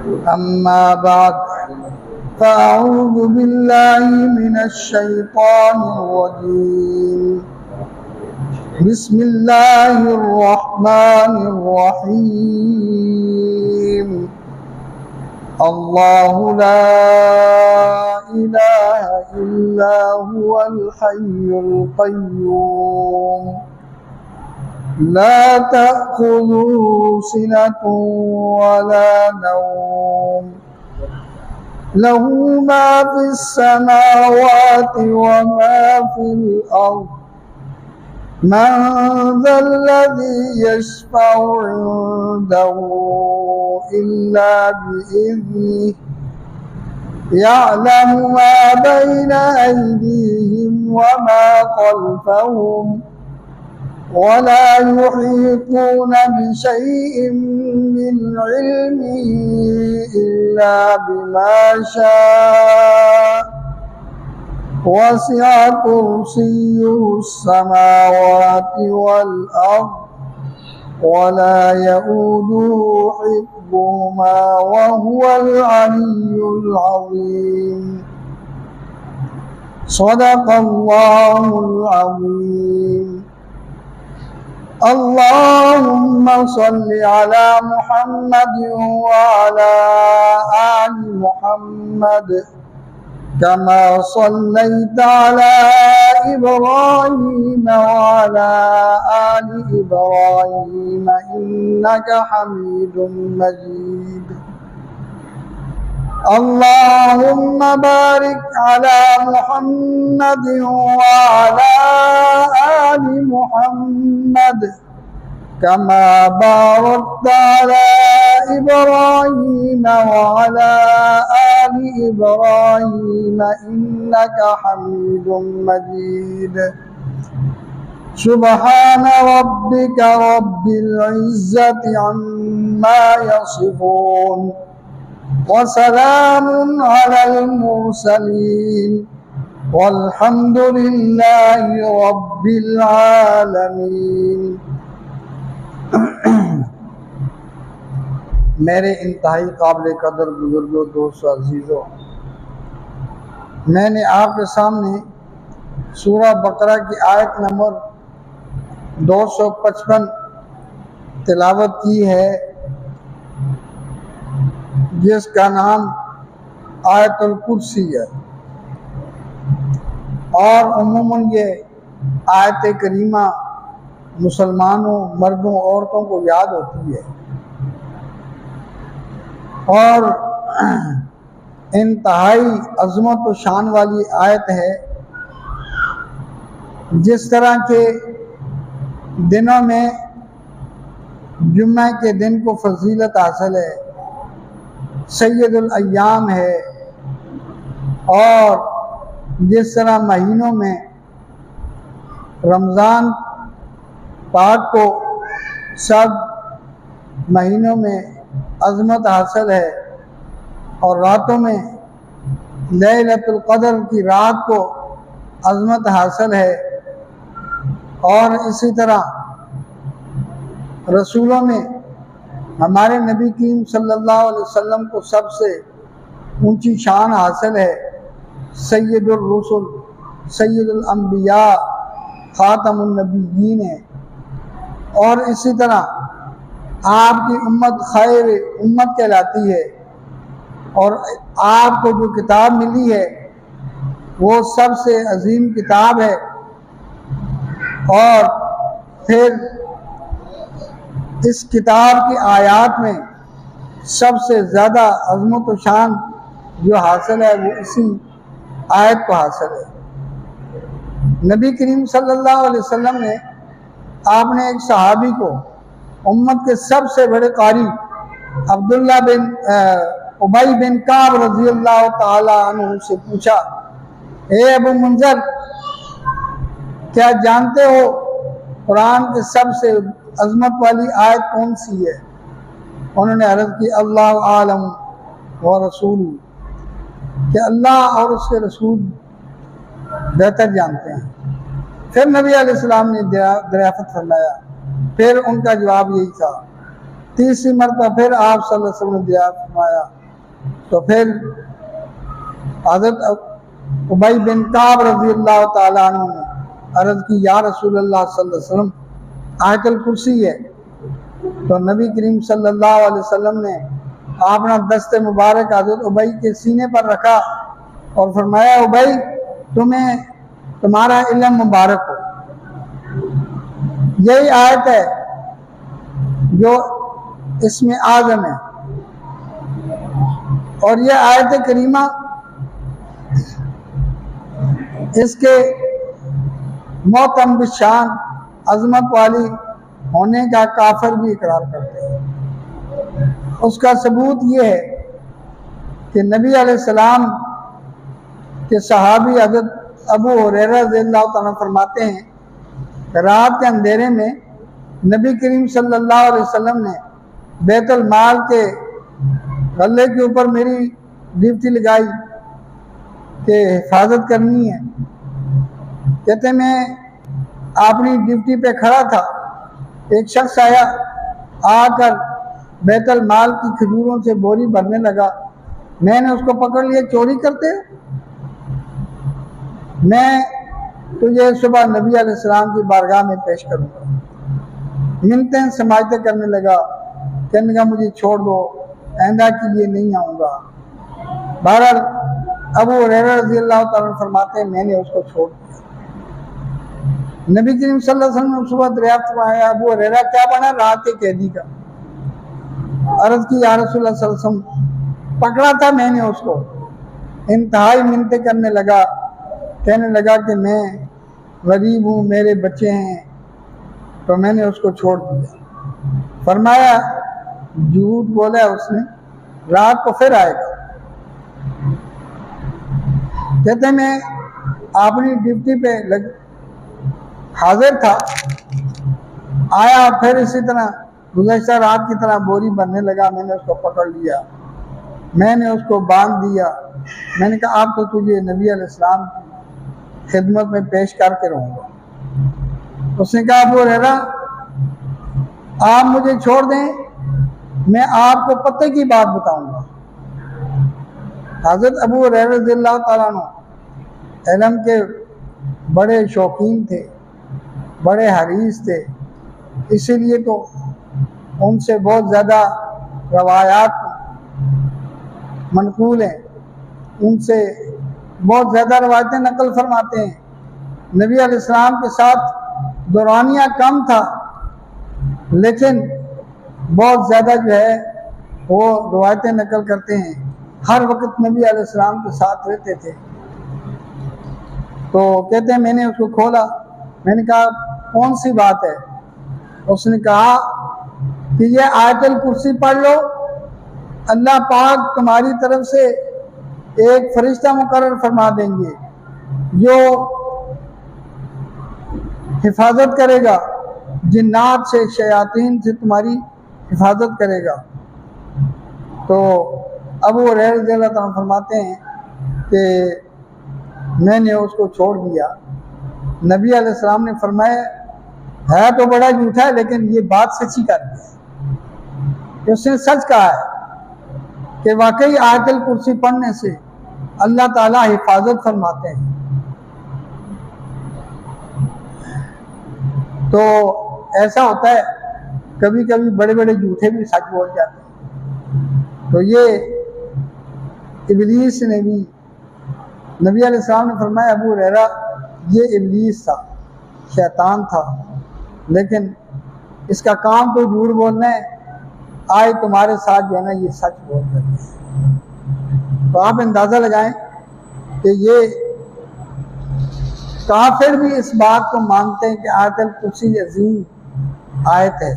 अम्मा बाद फ़अऊज़ु बिल्लाहि मिनश्शैतानिर्रजीम बिस्मिल्लाहिर्रहमानिर्रहीम अल्लाहु ला इलाहा इल्ला हुवल हय्युल क़य्यूम ला तअख़ुज़ुहु सिनतुन वला नौम लहू मा फ़िस समावाति व मा फ़िल अर्ज़ मन ज़ल्लज़ी यशफ़अु इंदहु इल्ला बिइज़्निहि यअलमु मा बैना अयदीहिम व मा ख़ल्फ़हुम वला युहीतूना बिशैइन मिन इल्मिही इल्ला बिमा शाअ वसिअ कुर्सियुहु अस्समावाति वल अर्ज़ वला यऊदुहु हिफ्ज़ुहुमा वहुवल अलिय्युल अज़ीम सदक़ल्लाहुल अज़ीम। अल्लाहुम्मा सल्लि अला मुहम्मद व अला आलि मुहम्मद कमा सल्लैता अला इब्राहीम व अला आलि इब्राहीम इन्नका हमीदुम मजीद। अल्लाहुम्मा बारिक अला मुहम्मद व अला आलि मुहम्मद कमा बारकता अला इब्राहीम व अला आलि इब्राहीम इन्नका हमीदुम मजीद। सुब्हान रब्बिका रब्बिल इज़्ज़ति अम्मा यसिफून व सलामुन अलल मुरसलीन वल्हम्दुलिल्लाहि रब्बिल आलमीन। मेरे इंतहाई काबिल कदर बुजुर्गों, दोस्तों, अजीज़ों, मैंने आपके सामने सूरह बकरा की आयत नंबर 255 तिलावत की है, जिसका नाम आयतुल कुर्सी है। और उम्मूमन ये आयत करीमा मुसलमानों, मर्दों, औरतों को याद होती है और इंतहाई अज़मत व शान वाली आयत है। जिस तरह के दिनों में जुम्मे के दिन को फजीलत हासिल है, सैयदुल अय्याम है, और जिस तरह महीनों में रमज़ान पाक को सब महीनों में अज़मत हासिल है और रातों में लैलतुल क़द्र की रात को अज़मत हासिल है, और इसी तरह रसूलों में हमारे नबी करीम सल्लल्लाहु अलैहि वसल्लम को सबसे ऊंची शान हासिल है। सैयदुर रसूल, सैयदुल अंबिया, खातमुन नबिय्यीन है। और इसी तरह आपकी उम्मत खैर उम्मत कहलाती है, और आपको जो किताब मिली है वो सबसे अजीम किताब है। और फिर इस किताब की आयात में सबसे ज़्यादा अज़मत व शान जो हासिल है वो इसी आयत को हासिल है। नबी करीम सल्लल्लाहु अलैहि वसल्लम ने आपने एक सहाबी को उम्मत के सबसे बड़े कारी अब्दुल्ला बिन उबई बिन काब रज़ियल्लाहु ताला अन्हु से पूछा, ए अबू मुंज़र, क्या जानते हो कुरान की सबसे अज़मत वाली आयत कौन सी है? उन्होंने अर्ज़ की, अल्लाह आलम व रसूल, कि अल्लाह और उसके रसूल बेहतर जानते हैं। फिर नबी अलैहिस्सलाम ने दरियाफ़त फरमाया, फिर उनका जवाब यही था तीसरी मरतबा फिर आप सल्लल्लाहु अलैहि वसल्लम ने दुआ फरमाया तो फिर हज़रत उबई बिन काब रज़ियल्लाहु ताला अन्हु ने अर्ज़ की, या रसूलल्लाह सल्लल्लाहु अलैहि वसल्लम, आयतुल कुर्सी है। तो नबी करीम सल्लल्लाहु अलैहि वसल्लम ने अपना दस्ते मुबारक हज़रत उबई के सीने पर रखा और फरमाया, उबई तुम्हें तुम्हारा इल्म मुबारक हो। यही आयत है जो इसमें आज़म है और यह आयत करीमा इसके मोहतरम शान अजमत वाली होने का काफिर भी इकरार करते हैं। उसका सबूत ये है कि नबी अलैहिस्सलाम के सहाबी हज़रत अबू हुरैरा रज़ियल्लाहु ताला फरमाते हैं, रात के अंधेरे में नबी करीम सल्लल्लाहु अलैहि वसल्लम ने बैतुल माल के गले के ऊपर मेरी ड्यूटी लगाई कि हिफाजत करनी है। कहते मैं अपनी ड्यूटी पे खड़ा था, एक शख्स आया, आकर बैतुल माल की खजूरों से बोरी भरने लगा। मैंने उसको पकड़ लिया, चोरी करते मैं तुझे सुबह नबी अलैहिस्सलाम की बारगाह में पेश करूँगा। मिन्नतें समाजतें करने लगा, कहने लगा मुझे छोड़ दो, आइंदा के लिए नहीं आऊँगा। बहरहाल अबू हुरैरा रज़ियल्लाहु ताला फरमाते हैं मैंने उसको छोड़ दिया। नबी करीम सल्लल्लाहु अलैहि वसल्लम ने सुबह दरियाफ्त फरमाया, अबू हुरैरा क्या बना रात के कैदी का? अर्ज़ की, या रसूलल्लाह सल्लल्लाहु अलैहि वसल्लम, पकड़ा था मैंने उसको, इंतहाई मिन्नतें करने लगा, कहने लगा कि मैं गरीब हूँ, मेरे बच्चे हैं, तो मैंने उसको छोड़ दिया। फरमाया झूठ बोला उसने, रात को फिर आएगा। कहते मैं अपनी ड्यूटी पे हाजिर था, आया फिर इसी तरह गुज़श्ता रात की तरह बोरी भरने लगा। मैंने उसको पकड़ लिया, मैंने उसको बांध दिया। मैंने कहा अब तो तुझे नबी अलैहिस्सलाम की खिदमत में पेश करके रहूँगा। उसने कहा अबू हुरैरा आप मुझे छोड़ दें, मैं आपको पते की बात बताऊंगा। हज़रत अबू हुरैरा रज़ियल्लाहु ताला अन्हु इल्म के बड़े शौकीन थे, बड़े हरीस थे, इसीलिए तो उनसे बहुत ज़्यादा रवायात मनकूल हैं, उनसे बहुत ज़्यादा रवायतें नकल फरमाते हैं। नबी अलैहिस्सलाम के साथ दौरानिया कम था, लेकिन बहुत ज़्यादा जो है वो रवायतें नकल करते हैं। हर वक्त नबी अलैहिस्सलाम के साथ रहते थे। तो कहते हैं मैंने उसको खोला, मैंने कहा कौन सी बात है? उसने कहा कि ये आयतुल कुर्सी पढ़ लो, अल्लाह पाक तुम्हारी तरफ से एक फरिश्ता मुकर्रर फरमा देंगे जो हिफाजत करेगा, जिन्नात से, शयातीन से तुम्हारी हिफाजत करेगा। तो अबू हुरैरा रज़ियल्लाहु ताला फरमाते हैं कि मैंने उसको छोड़ दिया। नबी अलैहिस्सलाम ने फरमाया है तो बड़ा झूठा है, लेकिन ये बात सच्ची कर दी। उसने सच कहा है कि वाकई आयतुल कुर्सी पढ़ने से अल्लाह ताला हिफाजत फरमाते हैं। तो ऐसा होता है, कभी कभी बड़े बड़े झूठे भी सच बोल जाते हैं। तो ये इब्लीस ने भी, नबी अलैहिस्सलाम ने फरमाया अबू हुरैरा ये इब्लीस था, शैतान था, लेकिन इसका काम तो झूठ बोलना है, आए तुम्हारे साथ जो है ना ये सच बोल करते हैं। तो आप अंदाज़ा लगाएं कि ये काफिर भी इस बात को मानते हैं कि आयतुल कुर्सी अजीम आयत है।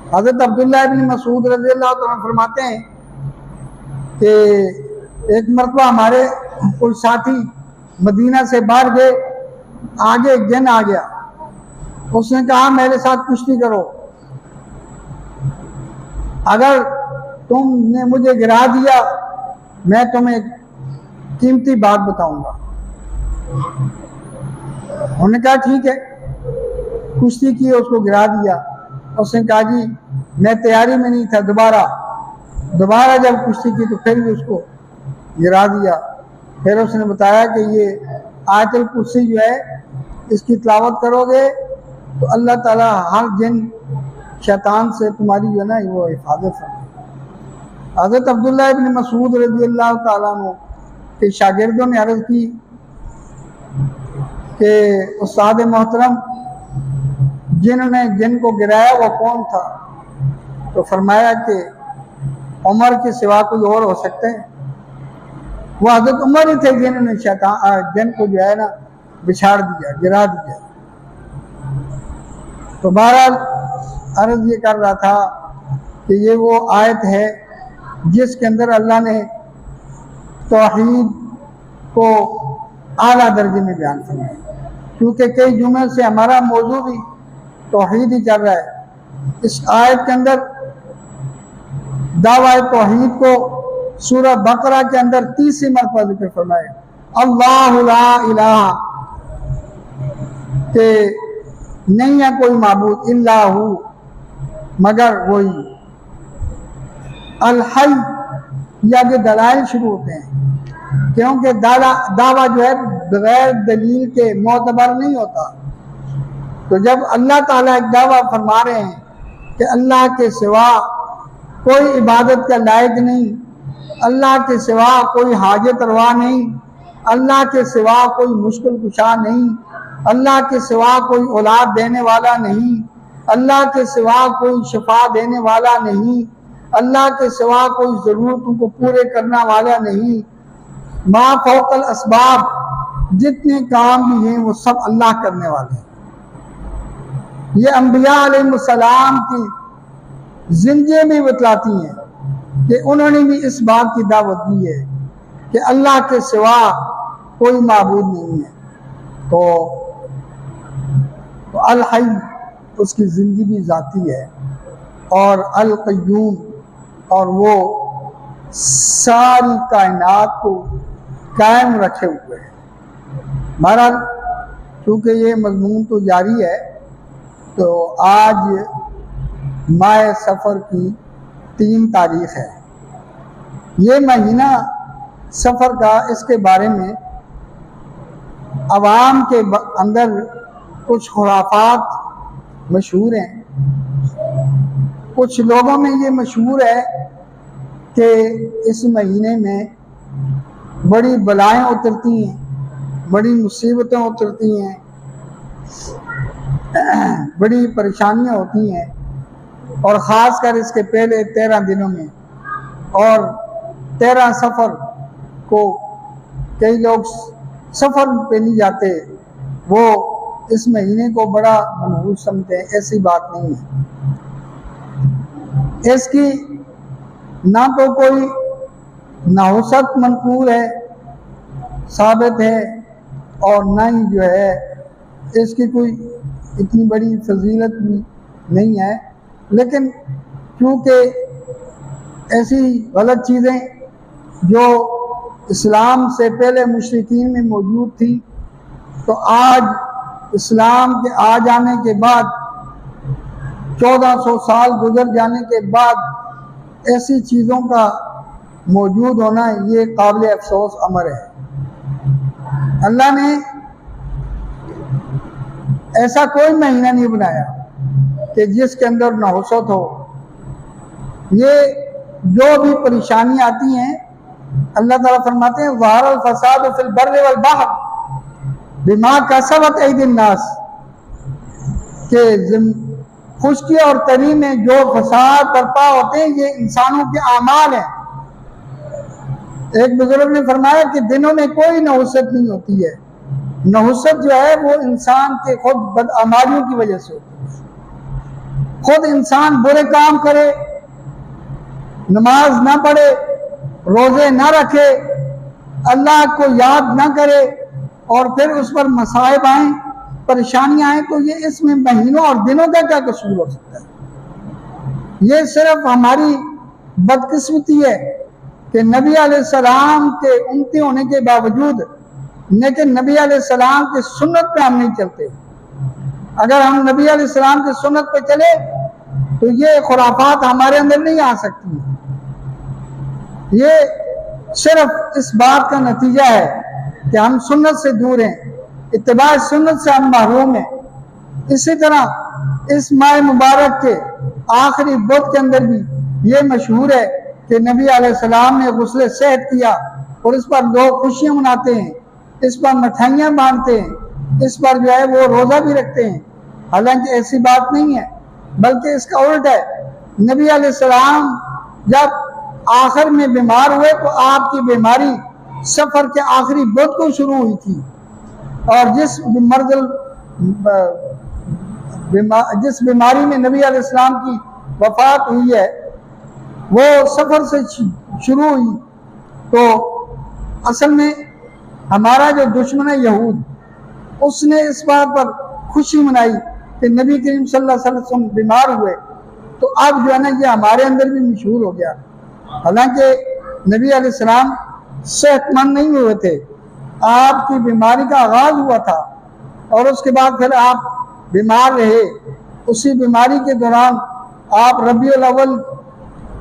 हज़रत अब्दुल्लाह इब्न मसूद रज़ियल्लाहु ताला फरमाते हैं कि एक मरतबा हमारे कोई साथी मदीना से बाहर गए, आगे एक जन आ गया, उसने कहा मेरे साथ कुश्ती करो, अगर तुमने मुझे गिरा दिया मैं तुम्हें कीमती बात बताऊंगा। उन्होंने कहा ठीक है, कुश्ती की, उसको गिरा दिया। उसने कहा जी मैं तैयारी में नहीं था, दोबारा जब कुश्ती की तो फिर भी उसको गिरा दिया। फिर उसने बताया कि ये आयतुल कुर्सी जो है इसकी तिलावत करोगे तो अल्लाह ताला हर जिन शैतान से तुम्हारी जो है ना वो हिफाजत फरमाए। हज़रत अब्दुल्लाह इब्न मसूद रज़ी अल्लाह ताला अन्हु के शागिर्दों ने अर्ज़ की कि उस्ताद मोहतरम जिन्होंने जिन को गिराया वो कौन था? तो फरमाया कि उमर के सिवा कोई और हो सकता है? वो हज़रत उमर ही थे जिन्होंने शैतान जिन को जो है ना बिछाड़ दिया, गिरा दिया। तो बहरहाल अर्ज़ ये कर रहा था कि ये वो आयत है जिसके अंदर अल्लाह ने तौहीद को आला दर्जे में बयान फरमाया, क्योंकि कई जुमलों से हमारा मौजू भी तौहीद ही चल रहा है। इस आयत के अंदर दावा तौहीद को सूरह बकरा के अंदर 30 मरतबा जिक्र फरमाया, अल्लाहु ला इलाहा, कि नहीं है कोई माबूद इल्ला हु, मगर वही, अल हय, या के दलाइल शुरू होते हैं, क्योंकि दावा जो है बगैर दलील के मोतबर नहीं होता। तो जब अल्लाह ताला एक दावा फरमा रहे हैं कि अल्लाह के सिवा कोई इबादत का लायक नहीं, अल्लाह के सिवा कोई हाजत रवा नहीं, अल्लाह के सिवा कोई मुश्किल कुशा नहीं, अल्लाह के सिवा कोई औलाद देने वाला नहीं, अल्लाह के सिवा कोई शिफा देने वाला नहीं, अल्लाह के सिवा कोई ज़रूरतों को पूरे करने वाला नहीं, मा फौकल असबाब, जितने काम भी हैं वो सब अल्लाह करने वाले हैं। ये अम्बिया अलैहिस्सलाम की जिंदगी भी बतलाती हैं कि उन्होंने भी इस बात की दावत दी है कि अल्लाह के सिवा कोई माबूद नहीं है। तो अल हय उसकी ज़िंदगी भी ज़ाती है, और अल क़य्यूम, और वो सारी कायनात को कायम रखे हुए हैं। महाराज चूँकि ये मज़मून तो जारी है, तो आज माह सफ़र की 3 तारीख़ है। ये महीना सफ़र का, इसके बारे में अवाम के अंदर कुछ खुराफात मशहूर हैं। कुछ लोगों में ये मशहूर है कि इस महीने में बड़ी बलाएं उतरती हैं, बड़ी मुसीबतें उतरती हैं, बड़ी परेशानियां होती हैं, और ख़ास कर इसके पहले 13 दिनों में, और 13 सफ़र को कई लोग सफ़र पे नहीं जाते, वो इस महीने को बड़ा मनहूस समझते हैं। ऐसी बात नहीं है। इसकी ना तो कोई नहुसत मनकूल है, साबित है, और ना ही जो है इसकी कोई इतनी बड़ी फजीलत भी नहीं है। लेकिन क्योंकि ऐसी गलत चीज़ें जो इस्लाम से पहले मुशरिकीन में मौजूद थी, तो आज इस्लाम के आ जाने के बाद 1400 साल गुजर जाने के बाद ऐसी चीज़ों का मौजूद होना ये काबिल अफसोस अमर है। अल्लाह ने ऐसा कोई महीना नहीं बनाया कि जिसके अंदर नहुसत हो। ये जो भी परेशानी आती हैं, अल्लाह ताला फरमाते हैं ज़हरल फ़साद फ़िल बर्रि वल बहर बिमा कसबत ऐदिन नास, के खुश्की और तरी में जो फसाद बर्पा होते हैं ये इंसानों के आमाल हैं। एक बुजुर्ग ने फरमाया कि दिनों में कोई नहुसत नहीं होती है, नहुसत जो है वो इंसान के खुद बदअमालियों की वजह से होती है। खुद इंसान बुरे काम करे, नमाज ना पढ़े, रोजे ना रखे, अल्लाह को याद ना करे, और फिर उस पर मसाइब आए, परेशानियां आए, तो ये इसमें महीनों और दिनों का क्या कसूर हो सकता है? ये सिर्फ हमारी बदकिस्मती है कि नबी अलैहिस्सलाम के उम्मती होने के बावजूद, लेकिन नबी अलैहिस्सलाम की सुन्नत पे हम नहीं चलते। अगर हम नबी अलैहिस्सलाम की सुन्नत पे चले तो ये खुराफात हमारे अंदर नहीं आ सकती। ये सिर्फ इस बात का नतीजा है कि हम सुन्नत से दूर हैं, इत्तिबा सुन्नत से हम महरूम हैं। इसी तरह इस माह मुबारक के आखिरी बुत के अंदर भी ये मशहूर है कि नबी अलैहिस्सलाम ने गुस्ल सेहत किया और इस पर लोग खुशियां मनाते हैं, इस पर मिठाइयाँ बांटते हैं, इस पर जो है वो रोज़ा भी रखते हैं। हालांकि ऐसी बात नहीं है, बल्कि इसका उल्ट है। नबी अलैहिस्सलाम जब आखिर में बीमार हुए तो आपकी बीमारी सफ़र के आखिरी बुत को शुरू हुई थी, और जिस बीमारी में नबी अलैहिस्सलाम की वफात हुई है वो सफ़र से शुरू हुई। तो असल में हमारा जो दुश्मन है यहूद, उसने इस बात पर खुशी मनाई कि नबी करीम सल्लल्लाहु अलैहि वसल्लम बीमार हुए, तो अब जो है ना ये हमारे अंदर भी मशहूर हो गया। हालांकि नबी अलैहिस्सलाम सेहतमंद नहीं हुए थे, आपकी बीमारी का आगाज हुआ था और उसके बाद फिर आप बीमार रहे। उसी बीमारी के दौरान आप रबीउल अव्वल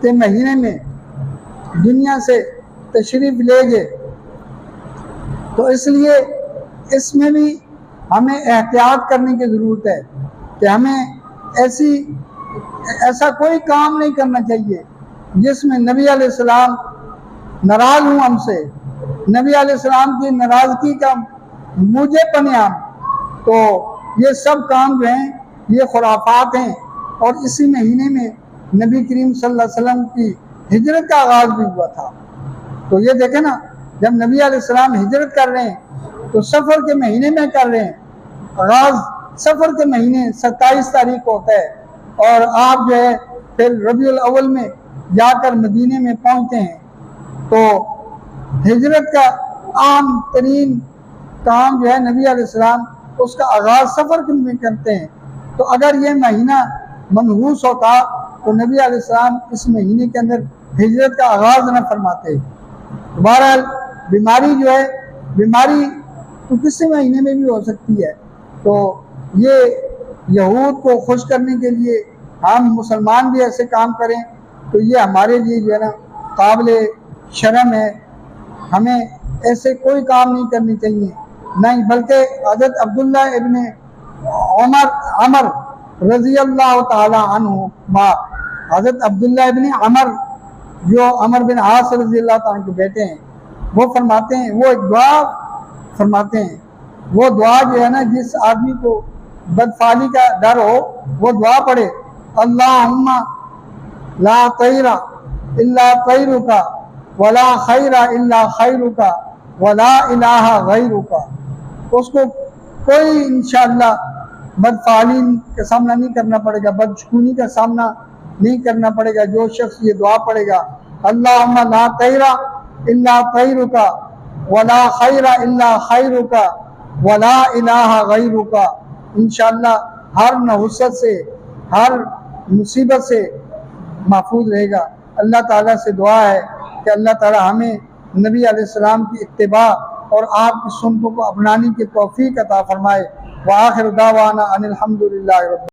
के महीने में दुनिया से तशरीफ ले गए। तो इसलिए इसमें भी हमें एहतियात करने की ज़रूरत है कि हमें ऐसा कोई काम नहीं करना चाहिए जिसमें नबी अलैहिस्सलाम नाराज़ हूँ हमसे, नबी अलैहिस्सलाम की नाराज़गी का मुझे पनियाम। तो ये सब काम जो हैं ये खुराफात हैं। और इसी महीने में नबी करीम सल्लल्लाहु अलैहि वसल्लम की हिजरत का आगाज़ भी हुआ था। तो ये देखें ना, जब नबी अलैहिस्सलाम हिजरत कर रहे हैं तो सफ़र के महीने में कर रहे हैं। आगाज़ सफ़र के महीने 27 तारीख को होता है और आप जो है फिर रबीउल अव्वल में जाकर मदीने में पहुँचते हैं। तो हिजरत का आम तरीन काम जो है नबी अलैहिस्सलाम उसका आगाज़ सफ़र में करते हैं। तो अगर ये महीना मनहूस होता तो नबी अलैहिस्सलाम इस महीने के अंदर हिजरत का आगाज़ न फरमाते। बहरहाल बीमारी जो है, बीमारी तो किसी महीने में भी हो सकती है। तो ये यहूद को खुश करने के लिए हम मुसलमान भी ऐसे काम करें तो ये हमारे लिए जो है ना काबिल शर्म है। हमें ऐसे कोई काम नहीं करनी चाहिए, नहीं। बल्कि हज़रत अब्दुल्ला इब्न अमर रज़ी अल्लाह ताला अन्हु मा, हज़रत अब्दुल्ला इब्न अमर जो अमर बिन आस रज़ी अल्लाह ताला के बेटे हैं, वो फरमाते हैं, वो एक दुआ फरमाते हैं। वो दुआ जो है ना, जिस आदमी को बदफाली का डर हो वो दुआ पढ़े, अल्लाहुम्मा ला तैरा इल्ला तैरुका वला खैरा इल्ला खैरुका वला इलाहा गैरुका। उसको कोई इंशाअल्लाह बदफाली का सामना नहीं करना पड़ेगा, बदशगुनी का सामना नहीं करना पड़ेगा। जो शख्स ये दुआ पढ़ेगा, अल्लाहुम्मा ला तैरा इल्ला तैरुका वला खैरा इल्ला खैरुका वला इलाहा गैरुका, इंशाअल्लाह हर नहुसत से, हर मुसीबत से महफूज रहेगा। अल्लाह ताला से दुआ है कि अल्लाह ताला हमें नबी अलैहिस्सलाम की इत्तिबा और आपकी सुन्नतों को अपनाने की तौफीक अता फरमाए। व आखिर दावाना अनिल हम्दुलिल्लाहि रब्बिल